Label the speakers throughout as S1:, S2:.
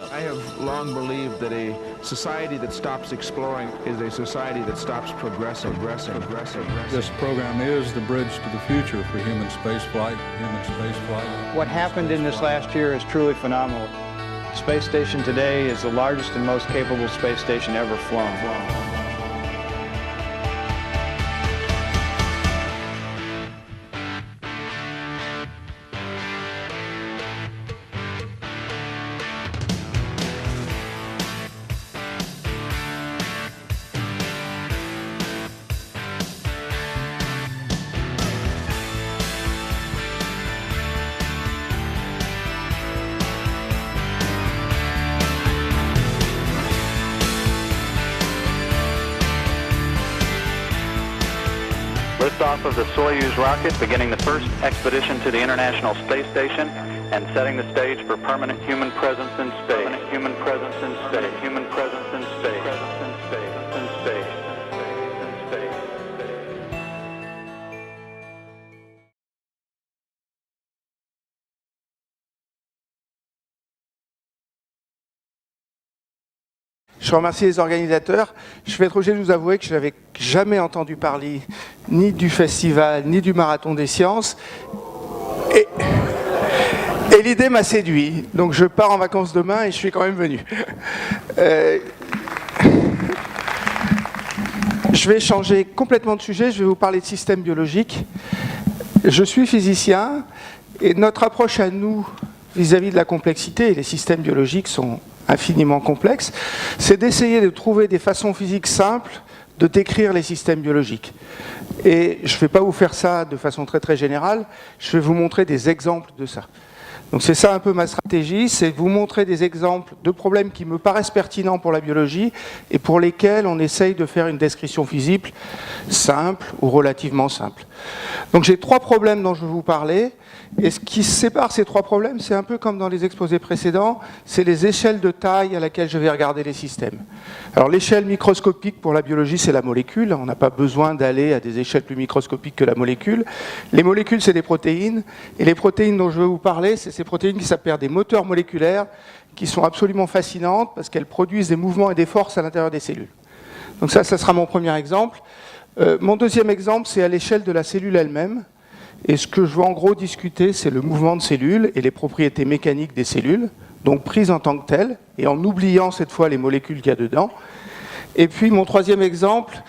S1: I have long believed that a society that stops exploring is a society that stops progressing.
S2: This program is the bridge to the future for human spaceflight.
S3: What happened in this last year is truly phenomenal. The space station today is the largest and most capable space station ever flown.
S4: Liftoff of the Soyuz rocket, beginning the first expedition to the International Space Station and setting the stage for permanent human presence in space. Human presence in space. Human presence in space. Presence in space. In space. In space.
S5: Je remercie les organisateurs. Je vais être obligé de vous avouer que je n'avais jamais entendu parler ni du festival, ni du Marathon des Sciences. Et l'idée m'a séduit. Donc je pars en vacances demain et je suis quand même venu. Je vais changer complètement de sujet. Je vais vous parler de systèmes biologiques. Je suis physicien et notre approche à nous vis-à-vis de la complexité, et les systèmes biologiques sont infiniment complexes, c'est d'essayer de trouver des façons physiques simples de décrire les systèmes biologiques. Et je ne vais pas vous faire ça de façon très générale, je vais vous montrer des exemples de ça. Donc c'est ça un peu ma stratégie, c'est vous montrer des exemples de problèmes qui me paraissent pertinents pour la biologie et pour lesquels on essaye de faire une description physique simple ou relativement simple. Donc j'ai 3 problèmes dont je vais vous parler. Et ce qui sépare ces 3 problèmes, c'est un peu comme dans les exposés précédents, c'est les échelles de taille à laquelle je vais regarder les systèmes. Alors l'échelle microscopique pour la biologie, c'est la molécule. On n'a pas besoin d'aller à des échelles plus microscopiques que la molécule. Les molécules, c'est des protéines. Et les protéines dont je vais vous parler, c'est ces protéines qui s'appellent des moteurs moléculaires, qui sont absolument fascinantes parce qu'elles produisent des mouvements et des forces à l'intérieur des cellules. Donc ça sera mon premier exemple. Mon deuxième exemple, c'est à l'échelle de la cellule elle-même. Et ce que je veux en gros discuter, c'est le mouvement de cellules et les propriétés mécaniques des cellules, donc prises en tant que telles, et en oubliant cette fois les molécules qu'il y a dedans. Et puis mon troisième exemple,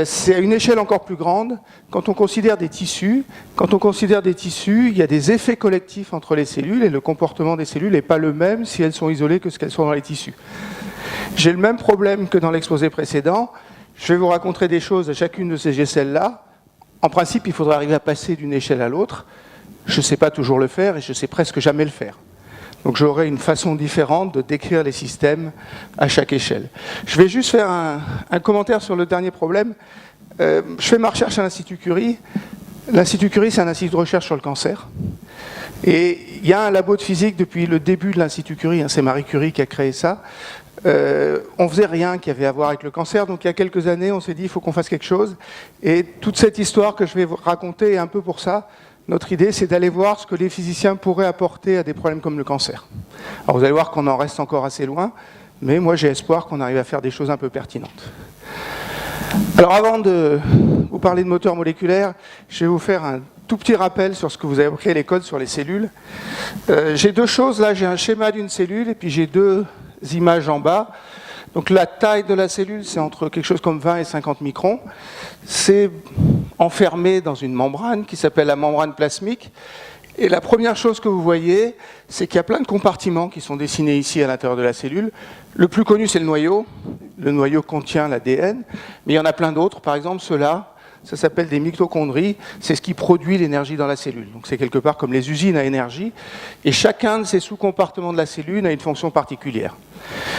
S5: c'est à une échelle encore plus grande, quand on considère des tissus. Quand on considère des tissus, il y a des effets collectifs entre les cellules, et le comportement des cellules n'est pas le même si elles sont isolées que ce qu'elles sont dans les tissus. J'ai le même problème que dans l'exposé précédent. Je vais vous raconter des choses à chacune de ces échelles-là. En principe, il faudrait arriver à passer d'une échelle à l'autre. Je ne sais pas toujours le faire et je ne sais presque jamais le faire. Donc j'aurai une façon différente de décrire les systèmes à chaque échelle. Je vais juste faire un commentaire sur le dernier problème. Je fais ma recherche à l'Institut Curie. L'Institut Curie, c'est un institut de recherche sur le cancer. Et il y a un labo de physique depuis le début de l'Institut Curie, c'est Marie Curie qui a créé ça. On faisait rien qui avait à voir avec le cancer, donc il y a quelques années, on s'est dit il faut qu'on fasse quelque chose. Et toute cette histoire que je vais vous raconter est un peu pour ça. Notre idée, c'est d'aller voir ce que les physiciens pourraient apporter à des problèmes comme le cancer. Alors vous allez voir qu'on en reste encore assez loin, mais moi j'ai espoir qu'on arrive à faire des choses un peu pertinentes. Alors avant de vous parler de moteurs moléculaires, je vais vous faire un tout petit rappel sur ce que vous avez appris à l'école sur les cellules. J'ai 2 choses, là j'ai un schéma d'une cellule et puis j'ai 2 images en bas. Donc la taille de la cellule, c'est entre quelque chose comme 20 et 50 microns. C'est enfermé dans une membrane qui s'appelle la membrane plasmique. Et la première chose que vous voyez, c'est qu'il y a plein de compartiments qui sont dessinés ici à l'intérieur de la cellule. Le plus connu, c'est le noyau. Le noyau contient l'ADN, mais il y en a plein d'autres. Par exemple, ceux-là, ça s'appelle des mitochondries. C'est ce qui produit l'énergie dans la cellule. Donc c'est quelque part comme les usines à énergie. Et chacun de ces sous-compartiments de la cellule a une fonction particulière.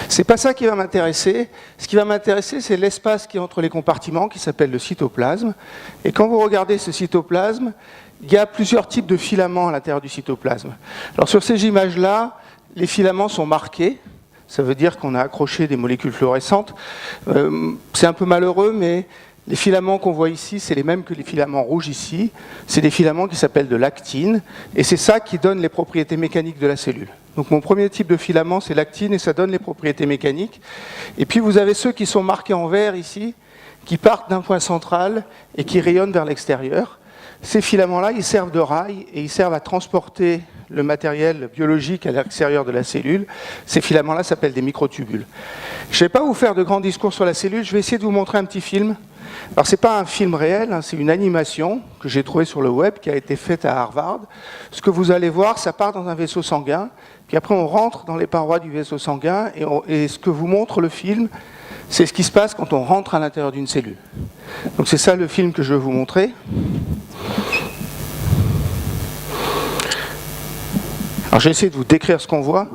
S5: C'est pas ça qui va m'intéresser. Ce qui va m'intéresser, c'est l'espace qui est entre les compartiments, qui s'appelle le cytoplasme. Et quand vous regardez ce cytoplasme, il y a plusieurs types de filaments à l'intérieur du cytoplasme. Alors sur ces images-là, les filaments sont marqués. Ça veut dire qu'on a accroché des molécules fluorescentes. C'est un peu malheureux, mais Les filaments qu'on voit ici, c'est les mêmes que les filaments rouges ici. C'est des filaments qui s'appellent de l'actine, et c'est ça qui donne les propriétés mécaniques de la cellule. Donc mon premier type de filament, c'est l'actine, et ça donne les propriétés mécaniques. Et puis vous avez ceux qui sont marqués en vert ici, qui partent d'un point central et qui rayonnent vers l'extérieur. Ces filaments-là, ils servent de rails et ils servent à transporter le matériel biologique à l'extérieur de la cellule. Ces filaments-là s'appellent des microtubules. Je ne vais pas vous faire de grands discours sur la cellule, je vais essayer de vous montrer un petit film. Alors, ce n'est pas un film réel, hein, c'est une animation que j'ai trouvée sur le web, qui a été faite à Harvard. Ce que vous allez voir, ça part dans un vaisseau sanguin, puis après on rentre dans les parois du vaisseau sanguin, et ce que vous montre le film, c'est ce qui se passe quand on rentre à l'intérieur d'une cellule. Donc c'est ça le film que je vais vous montrer. Alors j'ai essayé de vous décrire ce qu'on voit.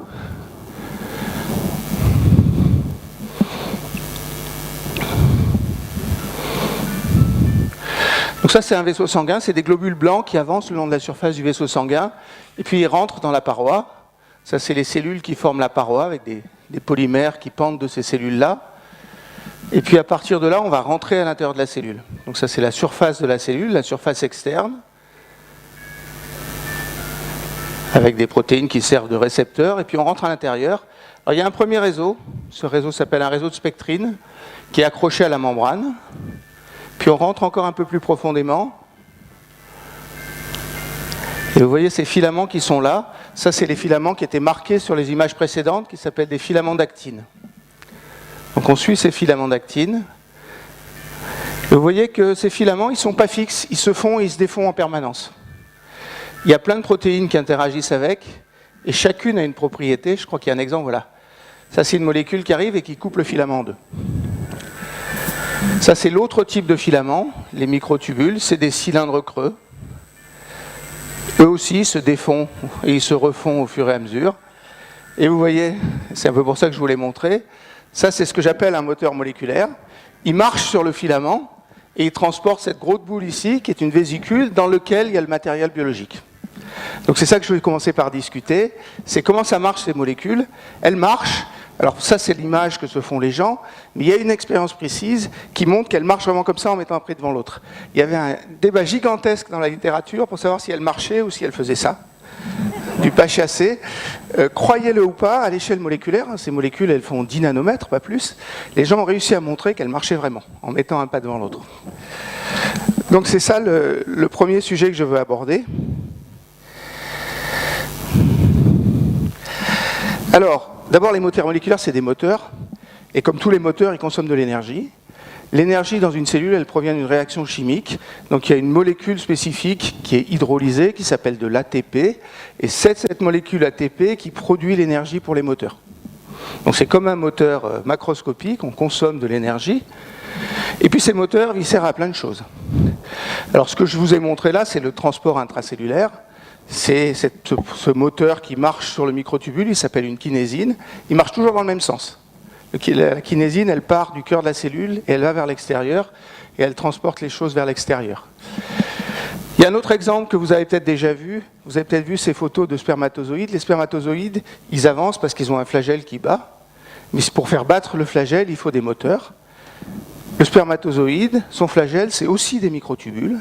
S5: Donc ça c'est un vaisseau sanguin, c'est des globules blancs qui avancent le long de la surface du vaisseau sanguin, et puis ils rentrent dans la paroi. Ça c'est les cellules qui forment la paroi avec des polymères qui pendent de ces cellules-là. Et puis à partir de là, on va rentrer à l'intérieur de la cellule. Donc ça c'est la surface de la cellule, la surface externe, avec des protéines qui servent de récepteurs, et puis on rentre à l'intérieur. Alors il y a un premier réseau, ce réseau s'appelle un réseau de spectrine, qui est accroché à la membrane. Puis on rentre encore un peu plus profondément. Et vous voyez ces filaments qui sont là, ça c'est les filaments qui étaient marqués sur les images précédentes, qui s'appellent des filaments d'actine. Donc on suit ces filaments d'actine. Et vous voyez que ces filaments, ils ne sont pas fixes, ils se font et ils se défont en permanence. Il y a plein de protéines qui interagissent avec, et chacune a une propriété. Je crois qu'il y a un exemple, voilà. Ça c'est une molécule qui arrive et qui coupe le filament en deux. Ça c'est l'autre type de filament, les microtubules, c'est des cylindres creux. Eux aussi se défont et ils se refont au fur et à mesure. Et vous voyez, c'est un peu pour ça que je vous l'ai montré, ça c'est ce que j'appelle un moteur moléculaire. Il marche sur le filament et il transporte cette grosse boule ici, qui est une vésicule dans laquelle il y a le matériel biologique. Donc c'est ça que je vais commencer par discuter, c'est comment ça marche ces molécules. Elles marchent, alors ça c'est l'image que se font les gens, mais il y a une expérience précise qui montre qu'elles marchent vraiment comme ça en mettant un près devant l'autre. Il y avait un débat gigantesque dans la littérature pour savoir si elles marchaient ou si elles faisaient ça. Du pas chassé. Croyez-le ou pas, à l'échelle moléculaire, ces molécules elles font 10 nanomètres, pas plus, les gens ont réussi à montrer qu'elles marchaient vraiment, en mettant un pas devant l'autre. Donc c'est ça le premier sujet que je veux aborder. Alors, d'abord les moteurs moléculaires, c'est des moteurs, et comme tous les moteurs, ils consomment de l'énergie. L'énergie dans une cellule, elle provient d'une réaction chimique. Donc il y a une molécule spécifique qui est hydrolysée, qui s'appelle de l'ATP, et c'est cette molécule ATP qui produit l'énergie pour les moteurs. Donc c'est comme un moteur macroscopique, on consomme de l'énergie. Et puis ces moteurs, ils servent à plein de choses. Alors ce que je vous ai montré là, c'est le transport intracellulaire. C'est ce moteur qui marche sur le microtubule, il s'appelle une kinésine. Il marche toujours dans le même sens. La kinésine, elle part du cœur de la cellule et elle va vers l'extérieur et elle transporte les choses vers l'extérieur. Il y a un autre exemple que vous avez peut-être déjà vu. Vous avez peut-être vu ces photos de spermatozoïdes. Les spermatozoïdes, ils avancent parce qu'ils ont un flagelle qui bat. Mais pour faire battre le flagelle, il faut des moteurs. Le spermatozoïde, son flagelle, c'est aussi des microtubules.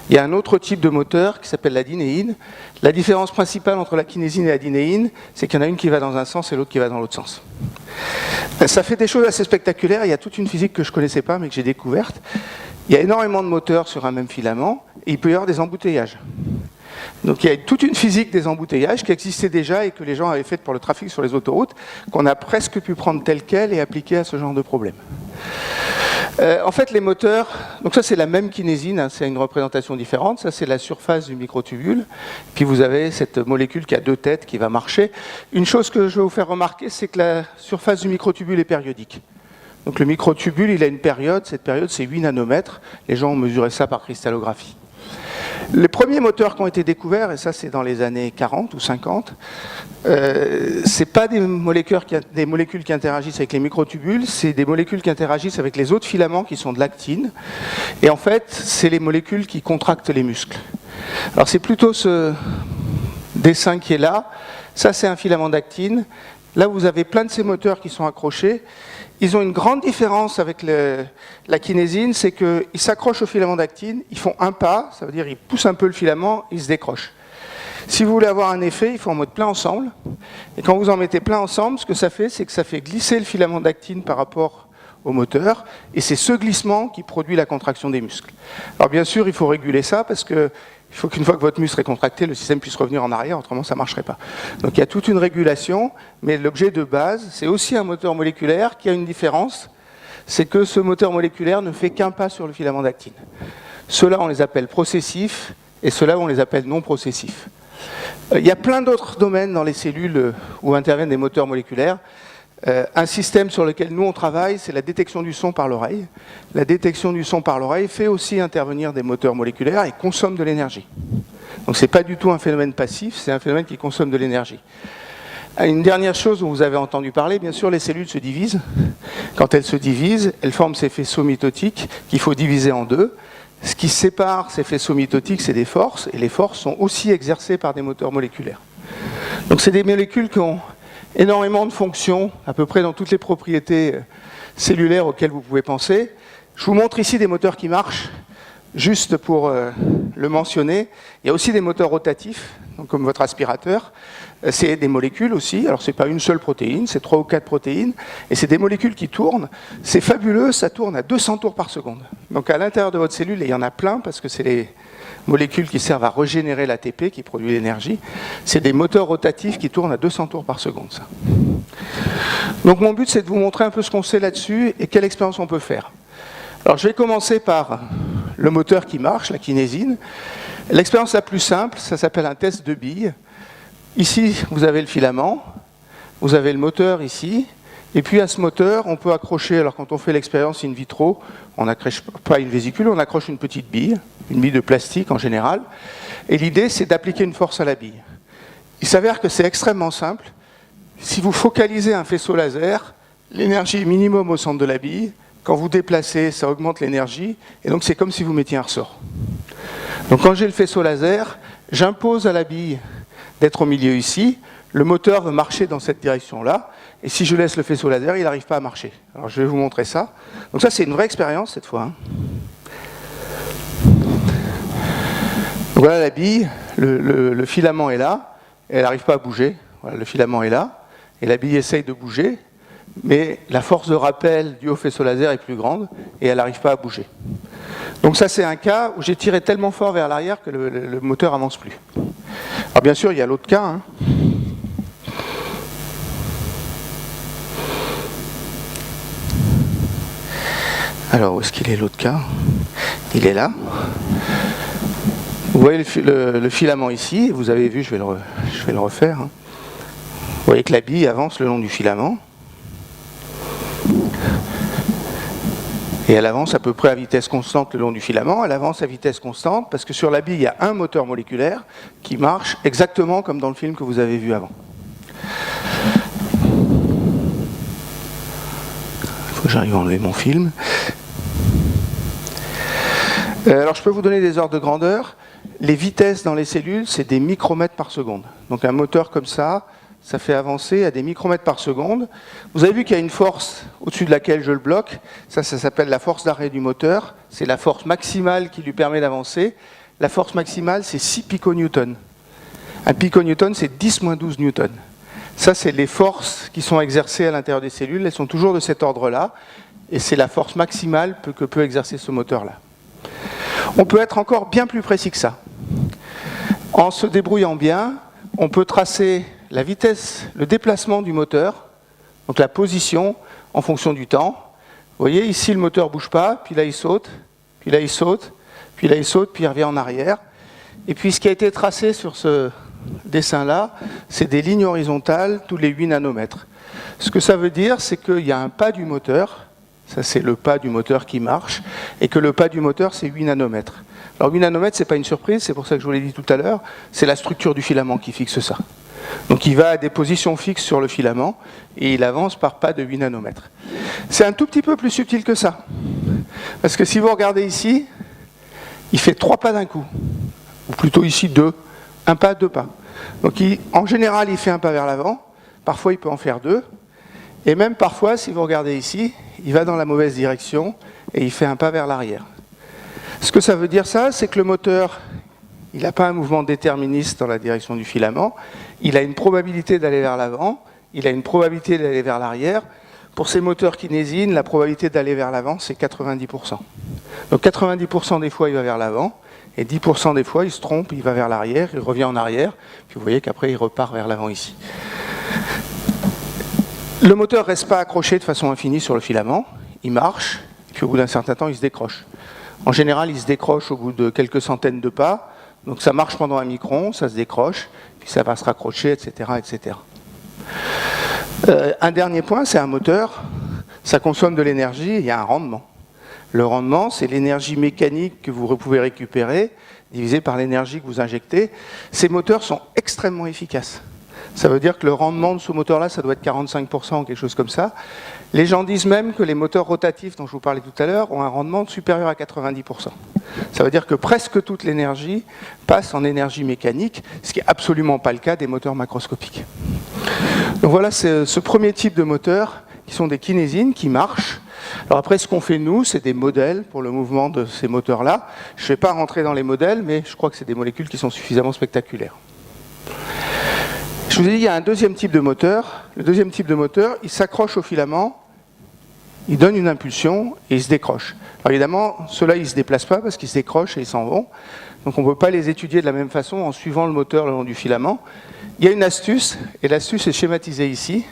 S5: Il y a un autre type de moteur qui s'appelle la dinéine. La différence principale entre la kinésine et la dinéine, c'est qu'il y en a une qui va dans un sens et l'autre qui va dans l'autre sens. Ça fait des choses assez spectaculaires. Il y a toute une physique que je ne connaissais pas, mais que j'ai découverte. Il y a énormément de moteurs sur un même filament, et il peut y avoir des embouteillages. Donc il y a toute une physique des embouteillages qui existait déjà et que les gens avaient faite pour le trafic sur les autoroutes, qu'on a presque pu prendre telle quelle et appliquer à ce genre de problème. En fait, les moteurs, donc ça c'est la même kinésine, hein, c'est une représentation différente, ça c'est la surface du microtubule, puis vous avez cette molécule qui a deux têtes qui va marcher. Une chose que je vais vous faire remarquer, c'est que la surface du microtubule est périodique. Donc le microtubule, il a une période, cette période c'est 8 nanomètres, les gens ont mesuré ça par cristallographie. Les premiers moteurs qui ont été découverts, et ça c'est dans les années 40 ou 50, c'est pas des molécules qui interagissent avec les microtubules, c'est des molécules qui interagissent avec les autres filaments qui sont de l'actine. Et en fait, c'est les molécules qui contractent les muscles. Alors c'est plutôt ce dessin qui est là. Ça c'est un filament d'actine. là où vous avez plein de ces moteurs qui sont accrochés, ils ont une grande différence avec la kinésine, c'est qu'ils s'accrochent au filament d'actine, ils font un pas, ça veut dire ils poussent un peu le filament, ils se décrochent. Si vous voulez avoir un effet, il faut en mettre plein ensemble. Et quand vous en mettez plein ensemble, ce que ça fait, c'est que ça fait glisser le filament d'actine par rapport au moteur, et c'est ce glissement qui produit la contraction des muscles. Alors bien sûr, il faut réguler ça, parce que il faut qu'une fois que votre muscle est contracté, le système puisse revenir en arrière, autrement ça ne marcherait pas. Donc il y a toute une régulation, mais l'objet de base, c'est aussi un moteur moléculaire qui a une différence, c'est que ce moteur moléculaire ne fait qu'un pas sur le filament d'actine. Ceux-là, on les appelle processifs, et ceux-là, on les appelle non processifs. Il y a plein d'autres domaines dans les cellules où interviennent des moteurs moléculaires. Un système sur lequel nous on travaille, c'est la détection du son par l'oreille. La détection du son par l'oreille fait aussi intervenir des moteurs moléculaires et consomme de l'énergie. Donc ce n'est pas du tout un phénomène passif, c'est un phénomène qui consomme de l'énergie. Une dernière chose dont vous avez entendu parler, bien sûr, les cellules se divisent. Quand elles se divisent, elles forment ces faisceaux mitotiques qu'il faut diviser en deux. Ce qui sépare ces faisceaux mitotiques, c'est des forces, et les forces sont aussi exercées par des moteurs moléculaires. Donc c'est des molécules qui ont énormément de fonctions, à peu près dans toutes les propriétés cellulaires auxquelles vous pouvez penser. Je vous montre ici des moteurs qui marchent, juste pour le mentionner. Il y a aussi des moteurs rotatifs, donc comme votre aspirateur. C'est des molécules aussi, alors ce n'est pas une seule protéine, c'est 3 ou 4 protéines, et c'est des molécules qui tournent. C'est fabuleux, ça tourne à 200 tours par seconde. Donc à l'intérieur de votre cellule, et il y en a plein, parce que c'est les molécules qui servent à régénérer l'ATP, qui produit l'énergie. C'est des moteurs rotatifs qui tournent à 200 tours par seconde, ça. Donc mon but, c'est de vous montrer un peu ce qu'on sait là-dessus, et quelle expérience on peut faire. Alors je vais commencer par le moteur qui marche, la kinésine. L'expérience la plus simple, ça s'appelle un test de billes. Ici, vous avez le filament, vous avez le moteur ici, et puis à ce moteur, on peut accrocher, alors quand on fait l'expérience in vitro, on n'accroche pas une vésicule, on accroche une petite bille, une bille de plastique en général, et l'idée c'est d'appliquer une force à la bille. Il s'avère que c'est extrêmement simple. Si vous focalisez un faisceau laser, l'énergie est minimum au centre de la bille. Quand vous déplacez, ça augmente l'énergie, et donc c'est comme si vous mettiez un ressort. Donc quand j'ai le faisceau laser, j'impose à la bille d'être au milieu ici, le moteur veut marcher dans cette direction-là, et si je laisse le faisceau laser, il n'arrive pas à marcher. Alors je vais vous montrer ça. Donc ça c'est une vraie expérience cette fois. Donc voilà la bille, le filament est là, et elle n'arrive pas à bouger. Voilà, le filament est là, et la bille essaye de bouger, mais la force de rappel due au faisceau laser est plus grande, et elle n'arrive pas à bouger. Donc ça c'est un cas où j'ai tiré tellement fort vers l'arrière que le moteur avance plus. Alors bien sûr il y a l'autre cas. Hein. Alors où est-ce qu'il est l'autre cas? Il est là. Vous voyez le filament ici, vous avez vu, je vais le refaire. Hein. Vous voyez que la bille avance le long du filament. Et elle avance à peu près à vitesse constante le long du filament. Elle avance à vitesse constante parce que sur la bille, il y a un moteur moléculaire qui marche exactement comme dans le film que vous avez vu avant. Il faut que j'arrive à enlever mon film. Alors je peux vous donner des ordres de grandeur. Les vitesses dans les cellules, c'est des micromètres par seconde. Donc un moteur comme ça fait avancer à des micromètres par seconde. Vous avez vu qu'il y a une force au-dessus de laquelle je le bloque. Ça s'appelle la force d'arrêt du moteur. C'est la force maximale qui lui permet d'avancer. La force maximale, c'est 6 piconewtons. Un piconewton, c'est 10-12 newtons. Ça, c'est les forces qui sont exercées à l'intérieur des cellules. Elles sont toujours de cet ordre-là. Et c'est la force maximale que peut exercer ce moteur-là. On peut être encore bien plus précis que ça. En se débrouillant bien, on peut tracer la vitesse, le déplacement du moteur, donc la position en fonction du temps. Vous voyez, ici le moteur ne bouge pas, puis là il saute, puis là il saute, puis là il saute, puis il revient en arrière. Et puis ce qui a été tracé sur ce dessin-là, c'est des lignes horizontales tous les 8 nanomètres. Ce que ça veut dire, c'est qu'il y a un pas du moteur, ça c'est le pas du moteur qui marche, et que le pas du moteur c'est 8 nanomètres. Alors 8 nanomètres, c'est pas une surprise, c'est pour ça que je vous l'ai dit tout à l'heure, c'est la structure du filament qui fixe ça. Donc il va à des positions fixes sur le filament et il avance par pas de 8 nanomètres. C'est un tout petit peu plus subtil que ça. Parce que si vous regardez ici, il fait 3 pas d'un coup. Ou plutôt ici 2. Un pas, 2 pas. Donc en général, il fait un pas vers l'avant. parfois il peut en faire 2, et même parfois, si vous regardez ici, il va dans la mauvaise direction et il fait un pas vers l'arrière. Ce que ça veut dire ça, c'est que le moteur, il n'a pas un mouvement déterministe dans la direction du filament, il a une probabilité d'aller vers l'avant, il a une probabilité d'aller vers l'arrière. Pour ces moteurs kinésiques, la probabilité d'aller vers l'avant, c'est 90%. Donc 90% des fois, il va vers l'avant, et 10% des fois, il se trompe, il va vers l'arrière, il revient en arrière, puis vous voyez qu'après, il repart vers l'avant ici. Le moteur ne reste pas accroché de façon infinie sur le filament, il marche, puis au bout d'un certain temps, il se décroche. En général, il se décroche au bout de quelques centaines de pas, donc ça marche pendant un micron, ça se décroche, puis ça va se raccrocher, etc. etc. Un dernier point, c'est un moteur, ça consomme de l'énergie et il y a un rendement. Le rendement, c'est l'énergie mécanique que vous pouvez récupérer, divisée par l'énergie que vous injectez. Ces moteurs sont extrêmement efficaces. Ça veut dire que le rendement de ce moteur-là, ça doit être 45% ou quelque chose comme ça. Les gens disent même que les moteurs rotatifs dont je vous parlais tout à l'heure ont un rendement supérieur à 90%. Ça veut dire que presque toute l'énergie passe en énergie mécanique, ce qui n'est absolument pas le cas des moteurs macroscopiques. Donc voilà, c'est ce premier type de moteurs qui sont des kinésines qui marchent. Alors après, ce qu'on fait nous, c'est des modèles pour le mouvement de ces moteurs-là. Je ne vais pas rentrer dans les modèles, mais je crois que c'est des molécules qui sont suffisamment spectaculaires. Je vous ai dit, il y a un deuxième type de moteur. Le deuxième type de moteur, il s'accroche au filament, il donne une impulsion et il se décroche. Alors évidemment, ceux-là, ils ne se déplacent pas parce qu'ils se décrochent et ils s'en vont. Donc on ne peut pas les étudier de la même façon en suivant le moteur le long du filament. Il y a une astuce, et l'astuce est schématisée ici.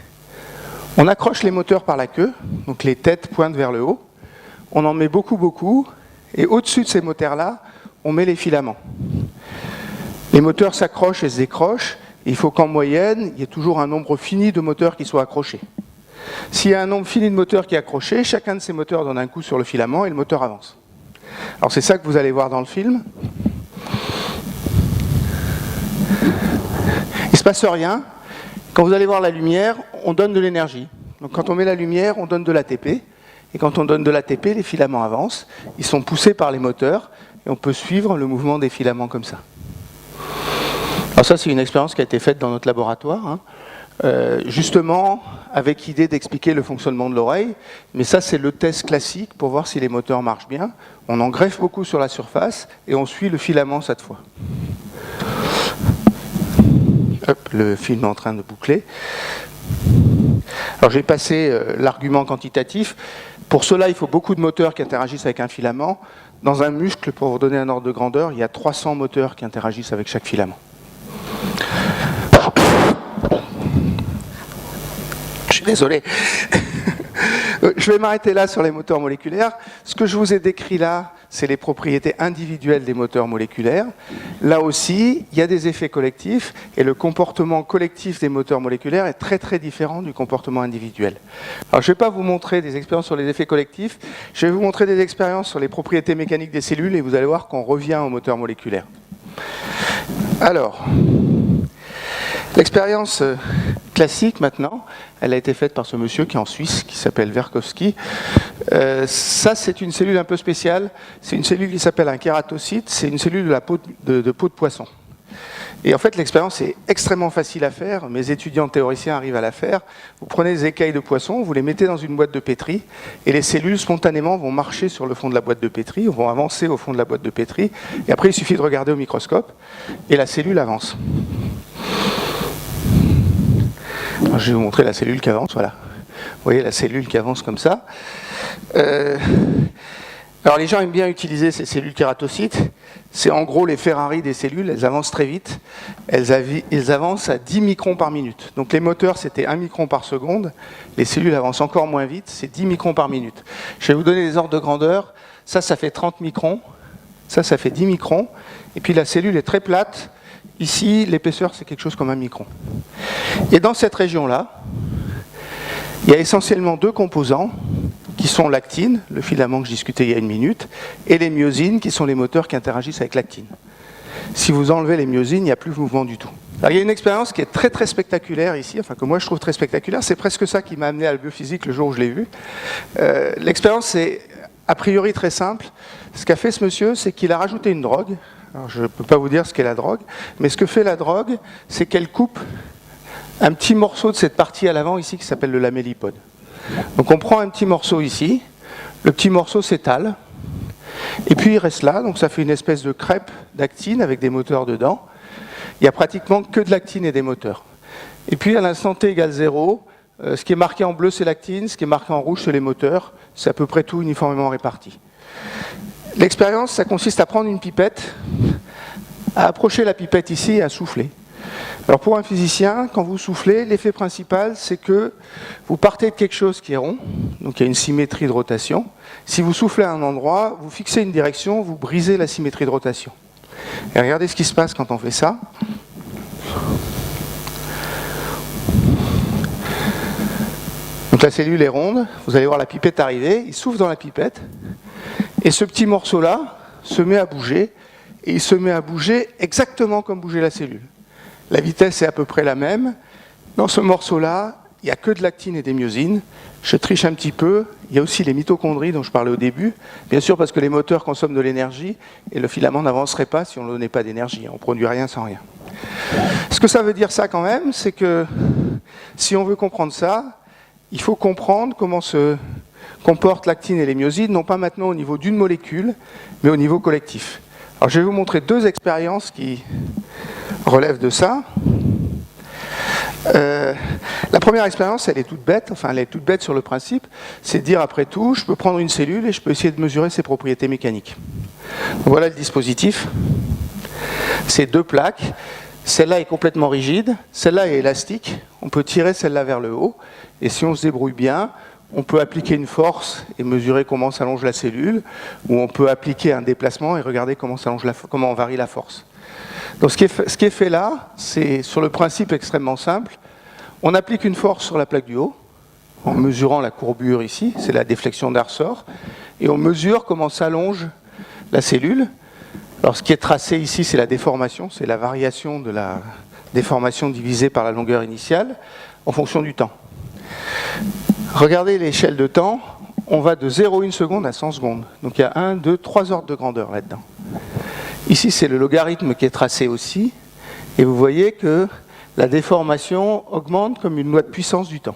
S5: On accroche les moteurs par la queue, donc les têtes pointent vers le haut. On en met beaucoup, et au-dessus de ces moteurs-là, on met les filaments. Les moteurs s'accrochent et se décrochent. Il faut qu'en moyenne, il y ait toujours un nombre fini de moteurs qui soient accrochés. S'il y a un nombre fini de moteurs qui est accroché, chacun de ces moteurs donne un coup sur le filament et le moteur avance. Alors c'est ça que vous allez voir dans le film. Il ne se passe rien. Quand vous allez voir la lumière, on donne de l'énergie. Donc quand on met la lumière, on donne de l'ATP. Et quand on donne de l'ATP, les filaments avancent. Ils sont poussés par les moteurs et on peut suivre le mouvement des filaments comme ça. Alors ça, c'est une expérience qui a été faite dans notre laboratoire, justement avec l'idée d'expliquer le fonctionnement de l'oreille. Mais ça, c'est le test classique pour voir si les moteurs marchent bien. On en greffe beaucoup sur la surface et on suit le filament cette fois. Hop, le film est en train de boucler. Alors j'ai passé l'argument quantitatif. Pour cela, il faut beaucoup de moteurs qui interagissent avec un filament. Dans un muscle, pour vous donner un ordre de grandeur, il y a 300 moteurs qui interagissent avec chaque filament. Je suis désolé. Je vais m'arrêter là sur les moteurs moléculaires. Ce que je vous ai décrit là, c'est les propriétés individuelles des moteurs moléculaires. Là aussi, il y a des effets collectifs et le comportement collectif des moteurs moléculaires est très très différent du comportement individuel. Alors, je ne vais pas vous montrer des expériences sur les effets collectifs, je vais vous montrer des expériences sur les propriétés mécaniques des cellules et vous allez voir qu'on revient aux moteurs moléculaires. Alors, l'expérience classique maintenant, elle a été faite par ce monsieur qui est en Suisse, qui s'appelle Verkowski. Ça, c'est une cellule un peu spéciale. C'est une cellule qui s'appelle un kératocyte. C'est une cellule de la peau de poisson. Et en fait, l'expérience est extrêmement facile à faire. Mes étudiants théoriciens arrivent à la faire. Vous prenez des écailles de poisson, vous les mettez dans une boîte de pétri, et les cellules, spontanément, vont marcher sur le fond de la boîte de pétri, vont avancer au fond de la boîte de pétri, et après, il suffit de regarder au microscope, et la cellule avance. Alors, je vais vous montrer la cellule qui avance, voilà. Vous voyez la cellule qui avance comme ça. Alors les gens aiment bien utiliser ces cellules kératocytes. C'est en gros les Ferrari des cellules, elles avancent très vite. Elles avancent à 10 microns par minute. Donc les moteurs, c'était 1 micron par seconde. Les cellules avancent encore moins vite, c'est 10 microns par minute. Je vais vous donner des ordres de grandeur. Ça fait 30 microns. Ça fait 10 microns. Et puis la cellule est très plate. Ici, l'épaisseur, c'est quelque chose comme 1 micron. Et dans cette région-là, il y a essentiellement 2 composants qui sont l'actine, le filament que je discutais il y a 1 minute, et les myosines, qui sont les moteurs qui interagissent avec l'actine. Si vous enlevez les myosines, il n'y a plus de mouvement du tout. Alors, il y a une expérience qui est très très spectaculaire ici, enfin que moi je trouve très spectaculaire, c'est presque ça qui m'a amené à la biophysique le jour où je l'ai vu. L'expérience est a priori très simple. Ce qu'a fait ce monsieur, c'est qu'il a rajouté une drogue. Alors, je ne peux pas vous dire ce qu'est la drogue, mais ce que fait la drogue, c'est qu'elle coupe un petit morceau de cette partie à l'avant ici qui s'appelle le lamellipode. Donc on prend un petit morceau ici, le petit morceau s'étale, et puis il reste là, donc ça fait une espèce de crêpe d'actine avec des moteurs dedans. Il n'y a pratiquement que de l'actine et des moteurs. Et puis à l'instant t égale 0, ce qui est marqué en bleu c'est l'actine, ce qui est marqué en rouge c'est les moteurs, c'est à peu près tout uniformément réparti. L'expérience, ça consiste à prendre une pipette, à approcher la pipette ici et à souffler. Alors pour un physicien, quand vous soufflez, l'effet principal, c'est que vous partez de quelque chose qui est rond, donc il y a une symétrie de rotation. Si vous soufflez à un endroit, vous fixez une direction, vous brisez la symétrie de rotation. Et regardez ce qui se passe quand on fait ça. Donc la cellule est ronde, vous allez voir la pipette arriver, il souffle dans la pipette, et ce petit morceau-là se met à bouger, et il se met à bouger exactement comme bougeait la cellule. La vitesse est à peu près la même. Dans ce morceau-là, il n'y a que de l'actine et des myosines. Je triche un petit peu. Il y a aussi les mitochondries dont je parlais au début. Bien sûr, parce que les moteurs consomment de l'énergie et le filament n'avancerait pas si on ne donnait pas d'énergie. On ne produit rien sans rien. Ce que ça veut dire ça quand même, c'est que si on veut comprendre ça, il faut comprendre comment se comportent l'actine et les myosines, non pas maintenant au niveau d'une molécule, mais au niveau collectif. Alors je vais vous montrer deux expériences qui relève de ça. La première expérience, elle est toute bête, enfin elle est toute bête sur le principe, c'est de dire après tout, je peux prendre une cellule et je peux essayer de mesurer ses propriétés mécaniques. Donc voilà le dispositif. C'est deux plaques. Celle-là est complètement rigide, celle-là est élastique. On peut tirer celle-là vers le haut. Et si on se débrouille bien, on peut appliquer une force et mesurer comment s'allonge la cellule, ou on peut appliquer un déplacement et regarder comment on varie la force. Donc ce qui est fait là, c'est sur le principe extrêmement simple. On applique une force sur la plaque du haut, en mesurant la courbure ici, c'est la déflexion d'un ressort, et on mesure comment s'allonge la cellule. Alors ce qui est tracé ici, c'est la déformation, c'est la variation de la déformation divisée par la longueur initiale, en fonction du temps. Regardez l'échelle de temps, on va de 0,1 seconde à 100 secondes. Donc il y a 1, 2, 3 ordres de grandeur là-dedans. Ici, c'est le logarithme qui est tracé aussi, et vous voyez que la déformation augmente comme une loi de puissance du temps.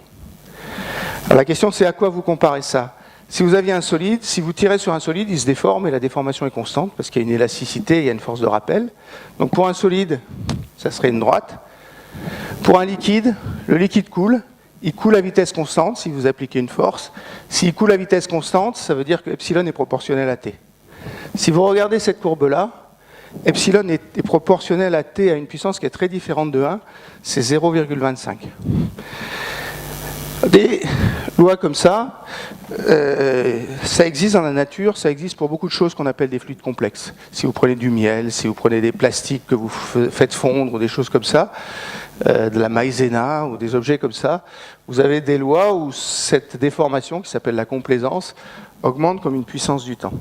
S5: Alors la question, c'est à quoi vous comparez ça? Si vous aviez un solide, si vous tirez sur un solide, il se déforme et la déformation est constante, parce qu'il y a une élasticité, il y a une force de rappel. Donc pour un solide, ça serait une droite. Pour un liquide, le liquide coule. Il coule à vitesse constante si vous appliquez une force. S'il coule à vitesse constante, ça veut dire que epsilon est proportionnel à t. Si vous regardez cette courbe-là, epsilon est proportionnel à t à une puissance qui est très différente de 1, c'est 0,25. Des lois comme ça, ça existe dans la nature, ça existe pour beaucoup de choses qu'on appelle des fluides complexes. Si vous prenez du miel, si vous prenez des plastiques que vous faites fondre, ou des choses comme ça, de la maïzena ou des objets comme ça, vous avez des lois où cette déformation, qui s'appelle la complaisance, augmente comme une puissance du temps.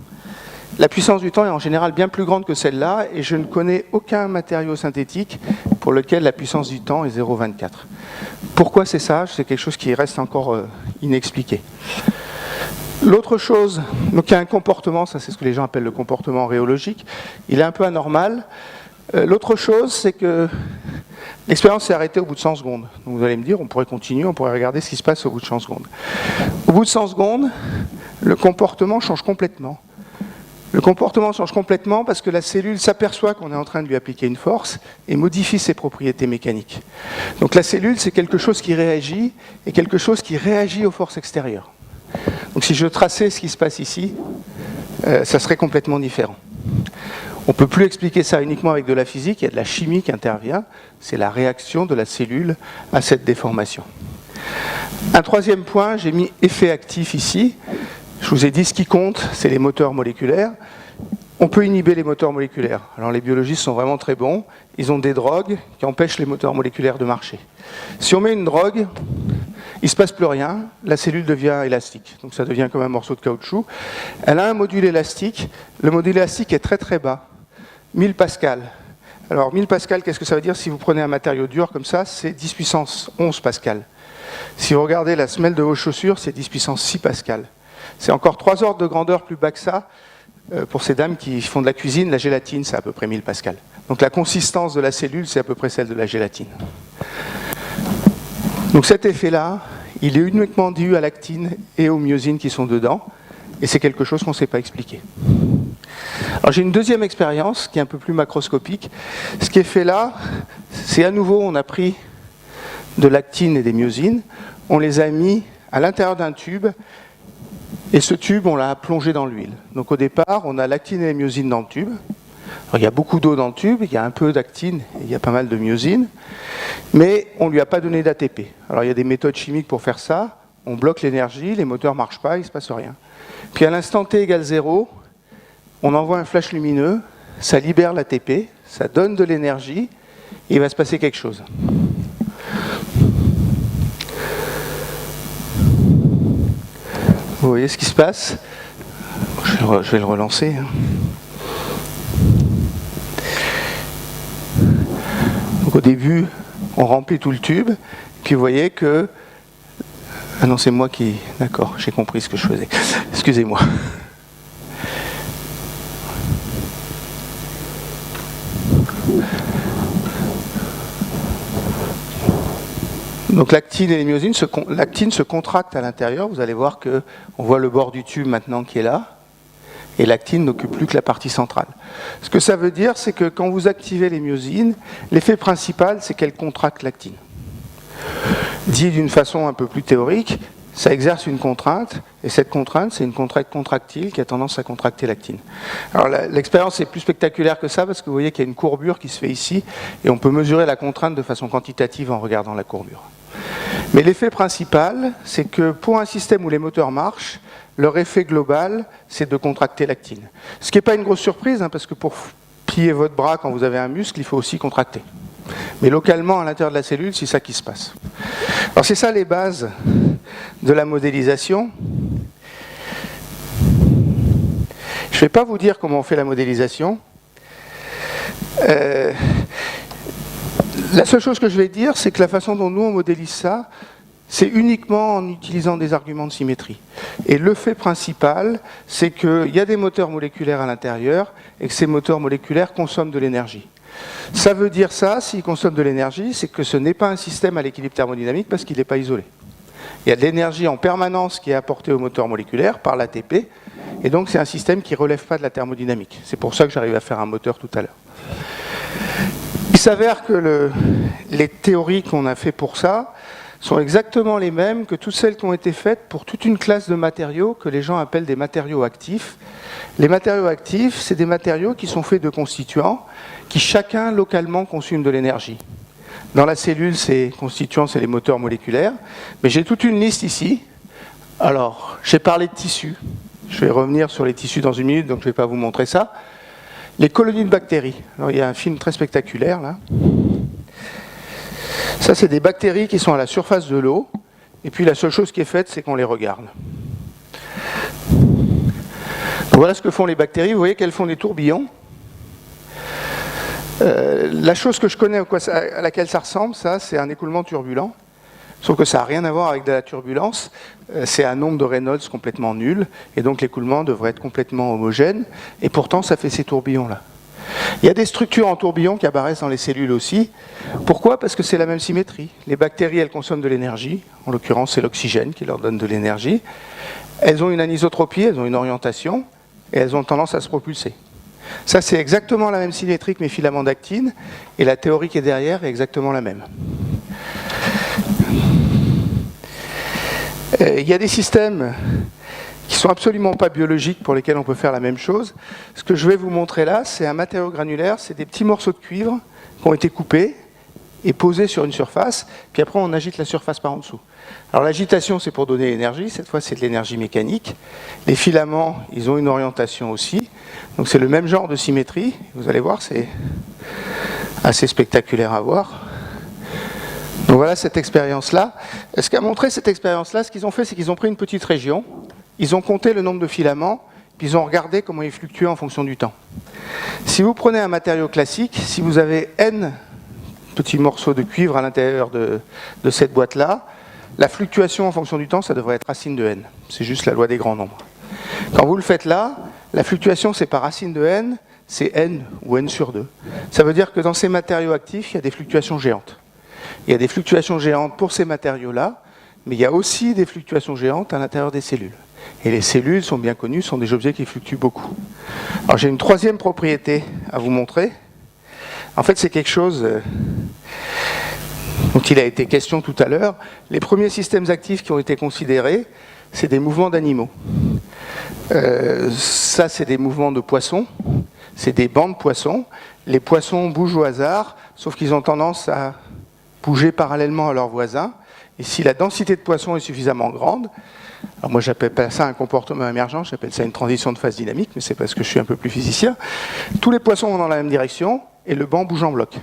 S5: La puissance du temps est en général bien plus grande que celle-là, et je ne connais aucun matériau synthétique pour lequel la puissance du temps est 0,24. Pourquoi c'est ça? C'est quelque chose qui reste encore inexpliqué. L'autre chose, donc il y a un comportement, ça c'est ce que les gens appellent le comportement rhéologique, il est un peu anormal. L'autre chose, c'est que l'expérience s'est arrêtée au bout de 100 secondes. Donc vous allez me dire, on pourrait continuer, on pourrait regarder ce qui se passe au bout de 100 secondes. Au bout de 100 secondes, le comportement change complètement. Le comportement change complètement parce que la cellule s'aperçoit qu'on est en train de lui appliquer une force et modifie ses propriétés mécaniques. Donc la cellule, c'est quelque chose qui réagit et quelque chose qui réagit aux forces extérieures. Donc si je traçais ce qui se passe ici, ça serait complètement différent. On ne peut plus expliquer ça uniquement avec de la physique, il y a de la chimie qui intervient, c'est la réaction de la cellule à cette déformation. Un troisième point, j'ai mis effet actif ici. Je vous ai dit ce qui compte, c'est les moteurs moléculaires. On peut inhiber les moteurs moléculaires. Alors les biologistes sont vraiment très bons, ils ont des drogues qui empêchent les moteurs moléculaires de marcher. Si on met une drogue, il ne se passe plus rien, la cellule devient élastique, donc ça devient comme un morceau de caoutchouc. Elle a un module élastique, le module élastique est très très bas, 1000 pascal. Alors 1000 pascal, qu'est-ce que ça veut dire? Si vous prenez un matériau dur comme ça, c'est 10 puissance 11 pascal. Si vous regardez la semelle de vos chaussures, c'est 10 puissance 6 pascal. C'est encore 3 ordres de grandeur plus bas que ça. Pour ces dames qui font de la cuisine, la gélatine, c'est à peu près 1000 pascal. Donc la consistance de la cellule, c'est à peu près celle de la gélatine. Donc cet effet-là, il est uniquement dû à l'actine et aux myosines qui sont dedans, et c'est quelque chose qu'on ne sait pas expliquer. Alors j'ai une deuxième expérience qui est un peu plus macroscopique. Ce qui est fait là, c'est à nouveau, on a pris de l'actine et des myosines, on les a mis à l'intérieur d'un tube, et ce tube, on l'a plongé dans l'huile. Donc au départ, on a l'actine et les myosines dans le tube. Alors, il y a beaucoup d'eau dans le tube, il y a un peu d'actine, et il y a pas mal de myosines, mais on ne lui a pas donné d'ATP. Alors il y a des méthodes chimiques pour faire ça, on bloque l'énergie, les moteurs ne marchent pas, il ne se passe rien. Puis à l'instant t égale 0, on envoie un flash lumineux, ça libère l'ATP, ça donne de l'énergie, et il va se passer quelque chose. Vous voyez ce qui se passe? Je vais le relancer. Donc au début, on remplit tout le tube, puis vous voyez que... Ah non, c'est moi qui... D'accord, j'ai compris ce que je faisais. Excusez-moi. Donc l'actine et les myosines, l'actine se contracte à l'intérieur. Vous allez voir qu'on voit le bord du tube maintenant qui est là. Et l'actine n'occupe plus que la partie centrale. Ce que ça veut dire, c'est que quand vous activez les myosines, l'effet principal, c'est qu'elles contractent l'actine. Dit d'une façon un peu plus théorique, ça exerce une contrainte, et cette contrainte, c'est une contrainte contractile qui a tendance à contracter l'actine. Alors l'expérience est plus spectaculaire que ça, parce que vous voyez qu'il y a une courbure qui se fait ici, et on peut mesurer la contrainte de façon quantitative en regardant la courbure. Mais l'effet principal, c'est que pour un système où les moteurs marchent, leur effet global, c'est de contracter l'actine. Ce qui n'est pas une grosse surprise, parce que pour plier votre bras quand vous avez un muscle, il faut aussi contracter. Mais localement, à l'intérieur de la cellule, c'est ça qui se passe. Alors c'est ça les bases de la modélisation. Je ne vais pas vous dire comment on fait la modélisation. La seule chose que je vais dire, c'est que la façon dont nous on modélise ça, c'est uniquement en utilisant des arguments de symétrie. Et le fait principal, c'est qu'il y a des moteurs moléculaires à l'intérieur et que ces moteurs moléculaires consomment de l'énergie. Ça veut dire ça, s'ils consomment de l'énergie, c'est que ce n'est pas un système à l'équilibre thermodynamique parce qu'il n'est pas isolé. Il y a de l'énergie en permanence qui est apportée au moteur moléculaire par l'ATP, et donc c'est un système qui ne relève pas de la thermodynamique. C'est pour ça que j'arrive à faire un moteur tout à l'heure. Il s'avère que les théories qu'on a fait pour ça sont exactement les mêmes que toutes celles qui ont été faites pour toute une classe de matériaux que les gens appellent des matériaux actifs. Les matériaux actifs, c'est des matériaux qui sont faits de constituants qui chacun localement consument de l'énergie. Dans la cellule, ces constituants, c'est les moteurs moléculaires. Mais j'ai toute une liste ici. Alors, j'ai parlé de tissus. Je vais revenir sur les tissus dans une minute, donc je ne vais pas vous montrer ça. Les colonies de bactéries. Alors, il y a un film très spectaculaire, là. Ça, c'est des bactéries qui sont à la surface de l'eau. Et puis, la seule chose qui est faite, c'est qu'on les regarde. Donc, voilà ce que font les bactéries. Vous voyez qu'elles font des tourbillons. La chose que je connais à laquelle ça ressemble, ça, c'est un écoulement turbulent. Sauf que ça n'a rien à voir avec de la turbulence. C'est un nombre de Reynolds complètement nul. Et donc l'écoulement devrait être complètement homogène. Et pourtant, ça fait ces tourbillons-là. Il y a des structures en tourbillon qui apparaissent dans les cellules aussi. Pourquoi? Parce que c'est la même symétrie. Les bactéries, elles consomment de l'énergie. En l'occurrence, c'est l'oxygène qui leur donne de l'énergie. Elles ont une anisotropie, elles ont une orientation. Et elles ont tendance à se propulser. Ça, c'est exactement la même symétrie que mes filaments d'actine, et la théorie qui est derrière est exactement la même. Il y a des systèmes qui ne sont absolument pas biologiques pour lesquels on peut faire la même chose. Ce que je vais vous montrer là, c'est un matériau granulaire, c'est des petits morceaux de cuivre qui ont été coupés et posés sur une surface, puis après on agite la surface par en dessous. Alors l'agitation, c'est pour donner l'énergie, cette fois c'est de l'énergie mécanique. Les filaments, ils ont une orientation aussi, donc c'est le même genre de symétrie. Vous allez voir, c'est assez spectaculaire à voir. Donc voilà cette expérience-là. Ce qu'a montré cette expérience-là, ce qu'ils ont fait, c'est qu'ils ont pris une petite région, ils ont compté le nombre de filaments, puis ils ont regardé comment ils fluctuaient en fonction du temps. Si vous prenez un matériau classique, si vous avez n petits morceaux de cuivre à l'intérieur de cette boîte-là, la fluctuation en fonction du temps, ça devrait être racine de n. C'est juste la loi des grands nombres. Quand vous le faites là, la fluctuation, c'est pas racine de n, c'est n ou n sur 2. Ça veut dire que dans ces matériaux actifs, il y a des fluctuations géantes. Il y a des fluctuations géantes pour ces matériaux-là, mais il y a aussi des fluctuations géantes à l'intérieur des cellules. Et les cellules sont bien connues, sont des objets qui fluctuent beaucoup. Alors j'ai une troisième propriété à vous montrer. En fait, c'est quelque chose dont il a été question tout à l'heure. Les premiers systèmes actifs qui ont été considérés, c'est des mouvements d'animaux. Ça, c'est des mouvements de poissons. C'est des bancs de poissons. Les poissons bougent au hasard, sauf qu'ils ont tendance à bouger parallèlement à leurs voisins. Et si la densité de poissons est suffisamment grande, alors moi j'appelle pas ça un comportement émergent, j'appelle ça une transition de phase dynamique, mais c'est parce que je suis un peu plus physicien, tous les poissons vont dans la même direction et le banc bouge en bloc.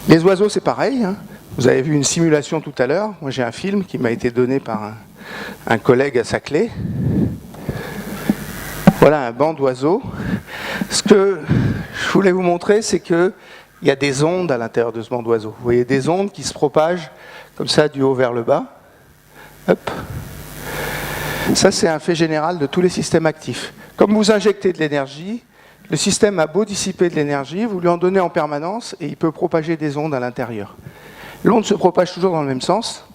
S5: Les oiseaux c'est pareil, hein. Vous avez vu une simulation tout à l'heure, moi j'ai un film qui m'a été donné par un collègue à Saclay. Voilà un banc d'oiseaux. Ce que je voulais vous montrer, c'est qu'il y a des ondes à l'intérieur de ce banc d'oiseaux. Vous voyez des ondes qui se propagent comme ça du haut vers le bas. Hop. Ça, c'est un fait général de tous les systèmes actifs. Comme vous injectez de l'énergie, le système a beau dissiper de l'énergie, vous lui en donnez en permanence et il peut propager des ondes à l'intérieur. L'onde se propage toujours dans le même sens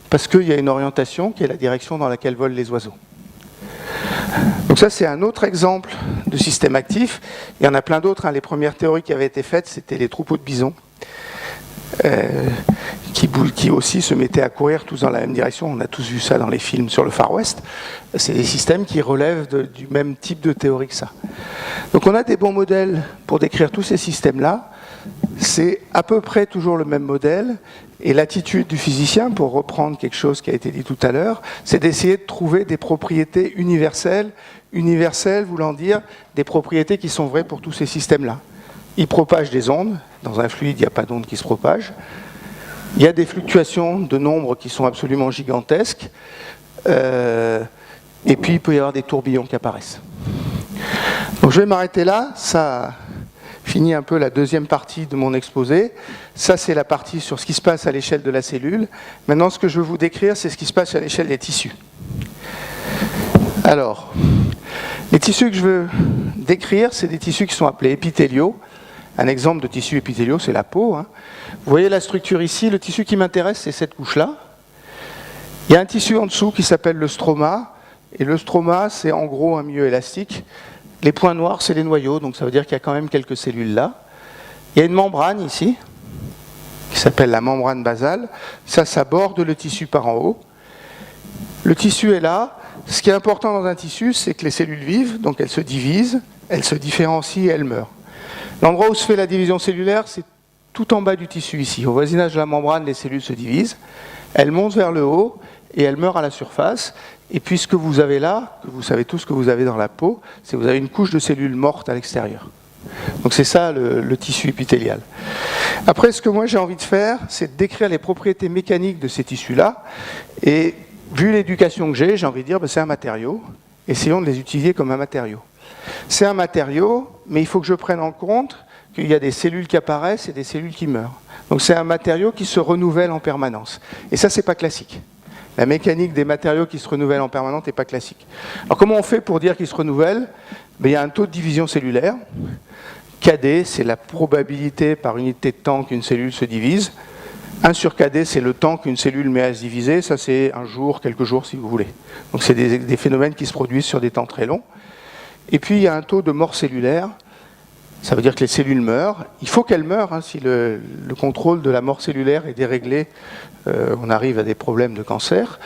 S5: parce qu'il y a une orientation qui est la direction dans laquelle volent les oiseaux. Donc ça, c'est un autre exemple de système actif. Il y en a plein d'autres. Les premières théories qui avaient été faites, c'était les troupeaux de bisons. Qui aussi se mettaient à courir tous dans la même direction. On a tous vu ça dans les films sur le Far West. C'est des systèmes qui relèvent du même type de théorie que ça. Donc on a des bons modèles pour décrire tous ces systèmes-là. C'est à peu près toujours le même modèle. Et l'attitude du physicien, pour reprendre quelque chose qui a été dit tout à l'heure, c'est d'essayer de trouver des propriétés universelles. Universelles voulant dire des propriétés qui sont vraies pour tous ces systèmes-là. Ils propagent des ondes. Dans un fluide, il n'y a pas d'ondes qui se propagent. Il y a des fluctuations de nombres qui sont absolument gigantesques. Et puis, il peut y avoir des tourbillons qui apparaissent. Donc, je vais m'arrêter là. Ça finit un peu la deuxième partie de mon exposé. Ça, c'est la partie sur ce qui se passe à l'échelle de la cellule. Maintenant, ce que je veux vous décrire, c'est ce qui se passe à l'échelle des tissus. Alors, les tissus que je veux décrire, c'est des tissus qui sont appelés épithéliaux. Un exemple de tissu épithéliaux, c'est la peau. Hein. Vous voyez la structure ici. Le tissu qui m'intéresse, c'est cette couche-là. Il y a un tissu en dessous qui s'appelle le stroma. Et le stroma, c'est en gros un milieu élastique. Les points noirs, c'est les noyaux. Donc ça veut dire qu'il y a quand même quelques cellules là. Il y a une membrane ici, qui s'appelle la membrane basale. Ça borde le tissu par en haut. Le tissu est là. Ce qui est important dans un tissu, c'est que les cellules vivent. Donc elles se divisent, elles se différencient et elles meurent. L'endroit où se fait la division cellulaire, c'est tout en bas du tissu ici. Au voisinage de la membrane, les cellules se divisent, elles montent vers le haut et elles meurent à la surface. Et puis ce que vous avez là, que vous savez tous que vous avez dans la peau, c'est que vous avez une couche de cellules mortes à l'extérieur. Donc c'est ça le tissu épithélial. Après, ce que moi j'ai envie de faire, c'est de décrire les propriétés mécaniques de ces tissus-là. Et vu l'éducation que j'ai envie de dire, c'est un matériau. Essayons de les utiliser comme un matériau. C'est un matériau, mais il faut que je prenne en compte qu'il y a des cellules qui apparaissent et des cellules qui meurent. Donc c'est un matériau qui se renouvelle en permanence. Et ça, c'est pas classique. La mécanique des matériaux qui se renouvellent en permanence n'est pas classique. Alors comment on fait pour dire qu'ils se renouvellent ? Il y a un taux de division cellulaire. KD, c'est la probabilité par unité de temps qu'une cellule se divise. 1 sur KD, c'est le temps qu'une cellule met à se diviser. Ça, c'est un jour, quelques jours, si vous voulez. Donc c'est des phénomènes qui se produisent sur des temps très longs. Et puis, il y a un taux de mort cellulaire. Ça veut dire que les cellules meurent. Il faut qu'elles meurent. Hein, si le contrôle de la mort cellulaire est déréglé, on arrive à des problèmes de cancer.